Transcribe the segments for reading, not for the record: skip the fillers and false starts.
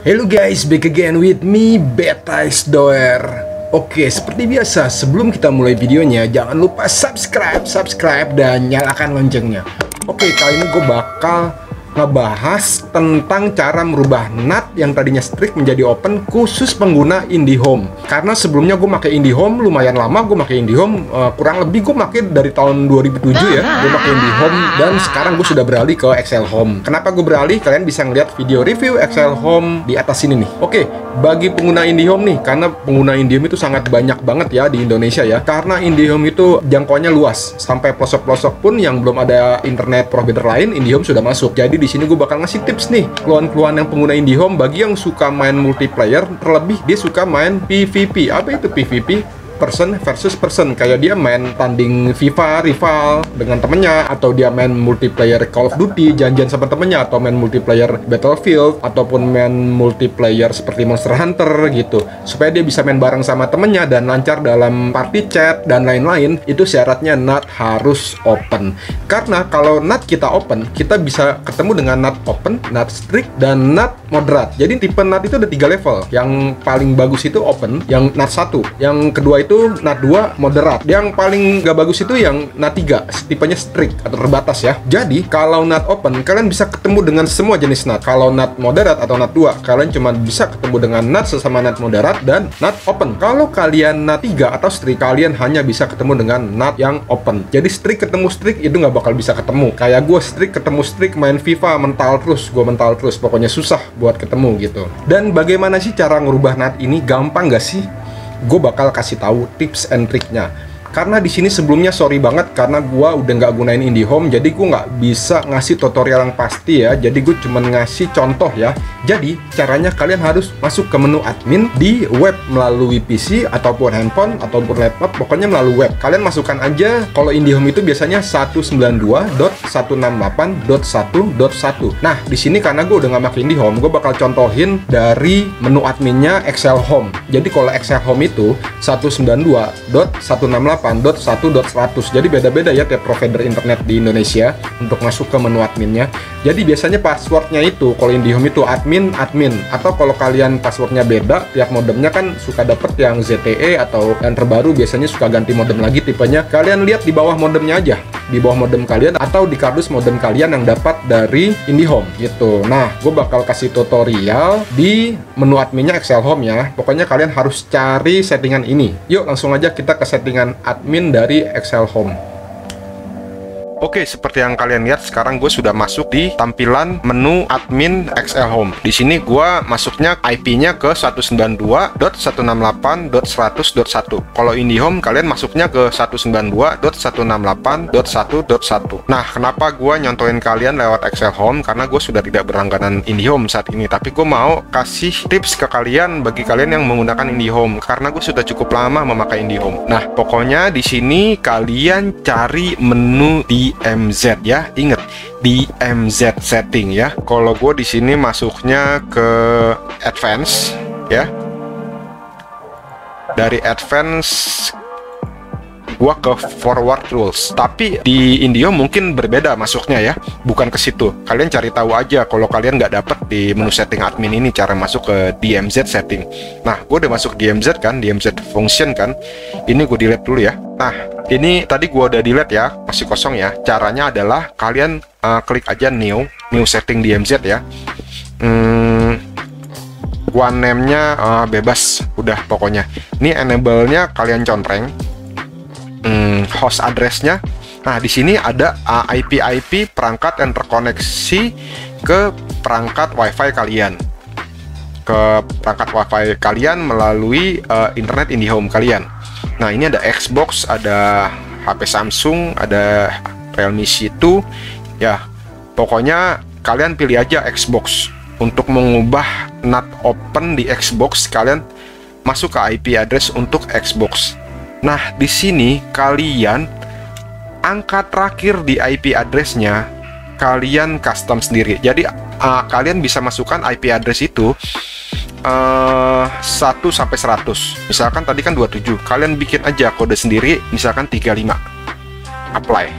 Hello guys, back again with me, Betaisdoer. Oke, seperti biasa, sebelum kita mulai videonya, jangan lupa subscribe dan nyalakan loncengnya. Oke, kali ini gue bakal ngebahas tentang cara merubah NAT yang tadinya strict menjadi open khusus pengguna IndiHome. Karena sebelumnya gue pakai IndiHome lumayan lama, gue pakai IndiHome kurang lebih gue pakai dari tahun 2007 ya. Gue pakai IndiHome dan sekarang gue sudah beralih ke XL Home. Kenapa gue beralih? Kalian bisa ngeliat video review XL Home di atas sini nih. Oke, bagi pengguna IndiHome nih, karena pengguna IndiHome itu sangat banyak banget ya di Indonesia ya. Karena IndiHome itu jangkauannya luas, sampai pelosok-pelosok pun yang belum ada internet provider lain, IndiHome sudah masuk. Jadi di sini gue bakal ngasih tips nih keluhan-keluhan yang pengguna IndiHome bagi yang suka main multiplayer, terlebih dia suka main PvP. Apa itu PvP? Person versus person, kayak dia main tanding FIFA rival dengan temennya, atau dia main multiplayer Call of Duty janjian sama temennya, atau main multiplayer Battlefield, ataupun main multiplayer seperti Monster Hunter gitu, supaya dia bisa main bareng sama temennya dan lancar dalam party chat dan lain-lain. Itu syaratnya NAT harus open. Karena kalau NAT kita open, kita bisa ketemu dengan NAT open, NAT strict, dan NAT moderate. Jadi tipe NAT itu ada 3 level. Yang paling bagus itu open, yang NAT 1, yang kedua itu NAT 2 moderat. Yang paling gak bagus itu yang NAT 3, tipenya strict atau terbatas ya. Jadi kalau NAT open, kalian bisa ketemu dengan semua jenis NAT. Kalau NAT moderat atau NAT 2, kalian cuma bisa ketemu dengan NAT sesama NAT moderat dan NAT open. Kalau kalian NAT 3 atau strict, kalian hanya bisa ketemu dengan NAT yang open. Jadi strict ketemu strict itu nggak bakal bisa ketemu. Kayak gue strict ketemu strict main FIFA mental terus, gue mental terus, pokoknya susah buat ketemu gitu. Dan bagaimana sih cara ngerubah NAT ini? Gampang gak sih? Gue bakal kasih tahu tips and triknya. Karena di sini sebelumnya sorry banget karena gue udah nggak gunain IndiHome, jadi gue nggak bisa ngasih tutorial yang pasti ya. Jadi gue cuma ngasih contoh ya. Jadi caranya kalian harus masuk ke menu admin di web melalui PC ataupun handphone ataupun laptop, pokoknya melalui web. Kalian masukkan aja, kalau IndiHome itu biasanya 192.168.1.1. Nah di sini karena gue udah nggak pakai IndiHome, gue bakal contohin dari menu adminnya XL Home. Jadi kalau XL Home itu 192.168.1.100. Jadi beda-beda ya tiap provider internet di Indonesia untuk masuk ke menu adminnya. Jadi biasanya passwordnya itu kalau IndiHome itu admin, atau kalau kalian passwordnya beda, tiap modemnya kan suka dapet yang ZTE atau yang terbaru biasanya suka ganti modem lagi tipenya. Kalian lihat di bawah modemnya aja, di bawah modem kalian atau di kardus modem kalian yang dapat dari IndiHome gitu. Nah, gue bakal kasih tutorial di menu adminnya XL Home ya. Pokoknya kalian harus cari settingan ini. Yuk langsung aja kita ke settingan admin dari XL Home. Oke, seperti yang kalian lihat sekarang gue sudah masuk di tampilan menu admin XL Home. Di sini gue masuknya IP-nya ke 192.168.100.1. Kalau IndiHome kalian masuknya ke 192.168.1.1. Nah, kenapa gue nyontohin kalian lewat XL Home? Karena gue sudah tidak berlangganan IndiHome saat ini. Tapi gue mau kasih tips ke kalian bagi kalian yang menggunakan IndiHome karena gue sudah cukup lama memakai IndiHome. Nah, pokoknya di sini kalian cari menu DMZ ya, inget DMZ setting ya. Kalau gue di sini masuknya ke advance ya. Dari advance gua ke forward rules. Tapi di IndiHome mungkin berbeda masuknya ya, bukan ke situ. Kalian cari tahu aja kalau kalian nggak dapet di menu setting admin ini cara masuk ke DMZ setting. Nah, gue udah masuk DMZ kan, DMZ function kan. Ini gue delete dulu ya. Nah, ini tadi gua udah delete ya, masih kosong ya. Caranya adalah kalian klik aja new setting DMZ ya. Gua name-nya bebas, udah pokoknya. Ini enable-nya kalian contreng. Host address-nya. Nah, di sini ada IP perangkat yang terkoneksi ke perangkat WiFi kalian. Ke perangkat WiFi kalian melalui internet IndiHome kalian. Nah, ini ada Xbox, ada HP Samsung, ada Realme C2 ya. Pokoknya kalian pilih aja Xbox. Untuk mengubah NAT open di Xbox, kalian masuk ke IP address untuk Xbox. Nah, di sini kalian angka terakhir di IP address-nya kalian custom sendiri. Jadi kalian bisa masukkan IP address itu 1 sampai 100. Misalkan tadi kan 27, kalian bikin aja kode sendiri, misalkan 35. Apply.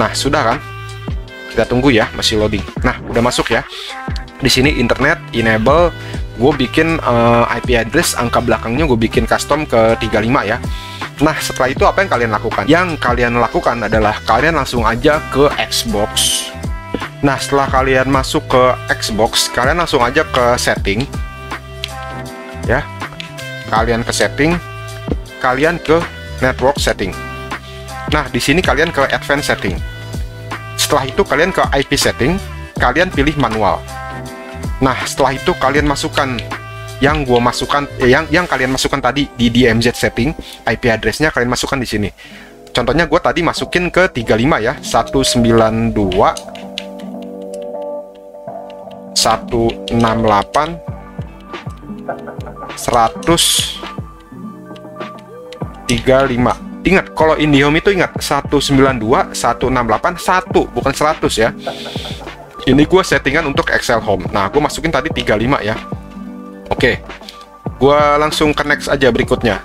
Nah, sudah kan? Kita tunggu ya, masih loading. Nah, udah masuk ya. Di sini internet enable, gue bikin IP address angka belakangnya gue bikin custom ke 35 ya. Nah, setelah itu apa yang kalian lakukan? Yang kalian lakukan adalah kalian langsung aja ke Xbox. Nah, setelah kalian masuk ke Xbox, kalian langsung aja ke setting ya. Kalian ke setting, kalian ke network setting. Nah, di sini kalian ke advanced setting. Setelah itu kalian ke IP setting, kalian pilih manual. Nah, setelah itu kalian masukkan yang gua masukkan, yang kalian masukkan tadi di DMZ setting, IP address-nya kalian masukkan di sini. Contohnya gue tadi masukin ke 35 ya, 192 168 135. Ingat, kalau IndiHome itu ingat 192 168 1, bukan 100 ya. Ini gue settingan untuk Excel Home. Nah, gue masukin tadi 35 ya. Oke, gue langsung ke next aja berikutnya.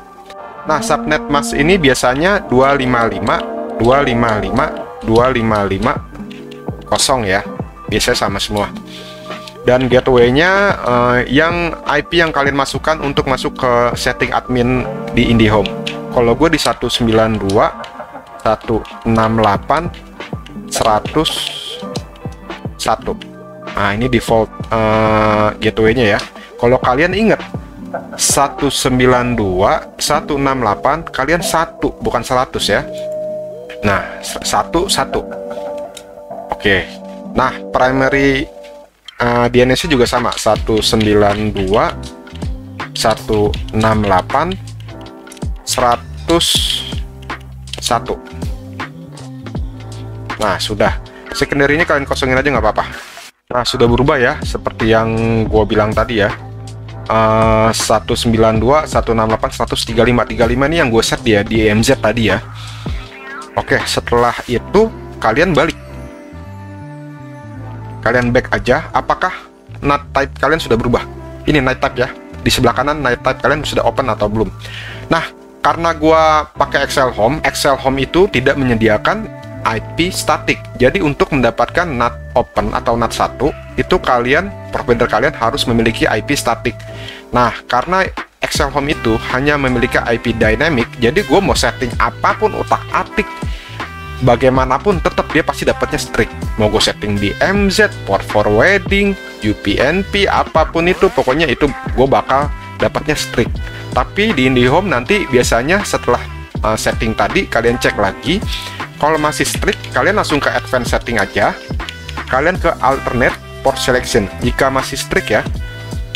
Nah, subnet mask ini biasanya 255 255 255 kosong ya. Biasanya sama semua. Dan gateway-nya yang IP yang kalian masukkan untuk masuk ke setting admin di IndiHome. Kalau gue di 192 168 101. Nah, ini default gateway-nya ya. Kalau kalian ingat 192 168, kalian 1 bukan 100 ya. Nah, 1 1. Oke. Nah, primary DNS-nya juga sama, 192 168 101. Nah, sudah. Secondary-nya kalian kosongin aja nggak apa-apa. Nah, sudah berubah ya, seperti yang gue bilang tadi ya. 192 168 135. 35 ini yang gue set dia di EMZ tadi ya. Oke, setelah itu kalian balik. Kalian back aja. Apakah NAT type kalian sudah berubah? Ini NAT type ya. Di sebelah kanan NAT type kalian sudah open atau belum. Nah, karena gua pakai Excel Home itu tidak menyediakan IP static. Jadi untuk mendapatkan NAT open atau NAT 1, itu kalian, provider kalian harus memiliki IP static. Nah, karena Excel Home itu hanya memiliki IP dynamic, jadi gue mau setting apapun utak-atik bagaimanapun tetap dia pasti dapatnya strict. Mau gue setting di MZ, port forwarding, UPnP, apapun itu, pokoknya itu gue bakal dapatnya strict. Tapi di IndiHome nanti biasanya setelah setting tadi kalian cek lagi, kalau masih strict kalian langsung ke advanced setting aja, kalian ke alternate port selection jika masih strict ya.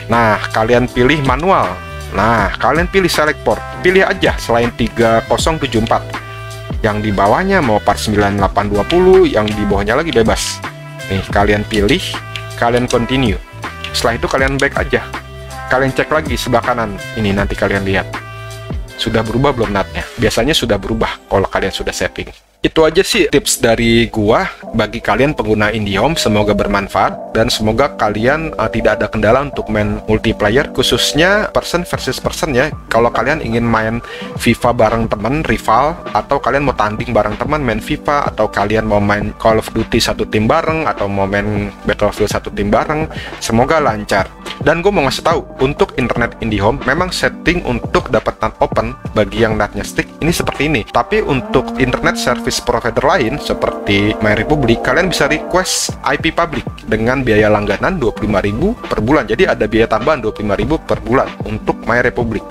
Nah, kalian pilih manual. Nah, kalian pilih select port, pilih aja selain 3074. Yang di bawahnya mau part 9820, yang di bawahnya lagi bebas. Nih, kalian pilih, kalian continue. Setelah itu kalian back aja. Kalian cek lagi sebelah kanan. Ini nanti kalian lihat. Sudah berubah belum NAT-nya? Biasanya sudah berubah kalau kalian sudah setting. Itu aja sih tips dari gua bagi kalian pengguna IndiHome. Semoga bermanfaat dan semoga kalian tidak ada kendala untuk main multiplayer, khususnya person versus person ya. Kalau kalian ingin main FIFA bareng teman rival, atau kalian mau tanding bareng teman main FIFA, atau kalian mau main Call of Duty satu tim bareng, atau mau main Battlefield satu tim bareng, semoga lancar. Dan gue mau ngasih tahu, untuk internet IndiHome memang setting untuk dapat NAT open bagi yang NAT-nya stick ini seperti ini. Tapi untuk internet service provider lain seperti MyRepublic, kalian bisa request IP public dengan biaya langganan 25.000 per bulan. Jadi ada biaya tambahan 25.000 per bulan untuk MyRepublic.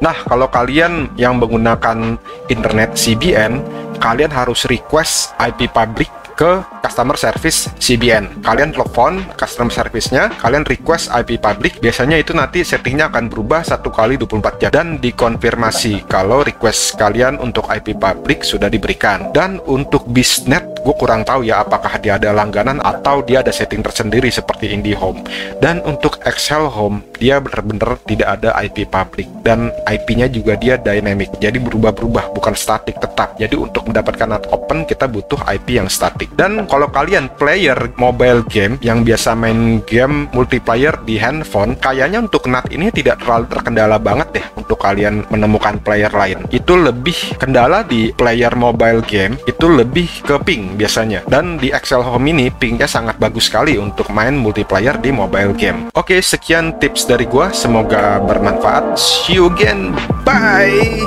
Nah, kalau kalian yang menggunakan internet CBN, kalian harus request IP public ke customer service CBN. Kalian telepon customer service-nya, kalian request IP public, biasanya itu nanti settingnya akan berubah 1 kali 24 jam dan dikonfirmasi kalau request kalian untuk IP public sudah diberikan. Dan untuk Biznet, gue kurang tahu ya apakah dia ada langganan atau dia ada setting tersendiri seperti IndiHome. Dan untuk Excel Home, dia benar-benar tidak ada IP public dan IP-nya juga dia dynamic, jadi berubah-berubah, bukan static tetap. Jadi untuk mendapatkan NAT open kita butuh IP yang static. Dan kalau kalian player mobile game yang biasa main game multiplayer di handphone, kayaknya untuk NAT ini tidak terlalu terkendala banget deh untuk kalian menemukan player lain. Itu lebih kendala di player mobile game, itu lebih ke ping. ping biasanya. Dan di Excel Home ini pingnya sangat bagus sekali untuk main multiplayer di mobile game. Oke, sekian tips dari gua, semoga bermanfaat. See you again, bye.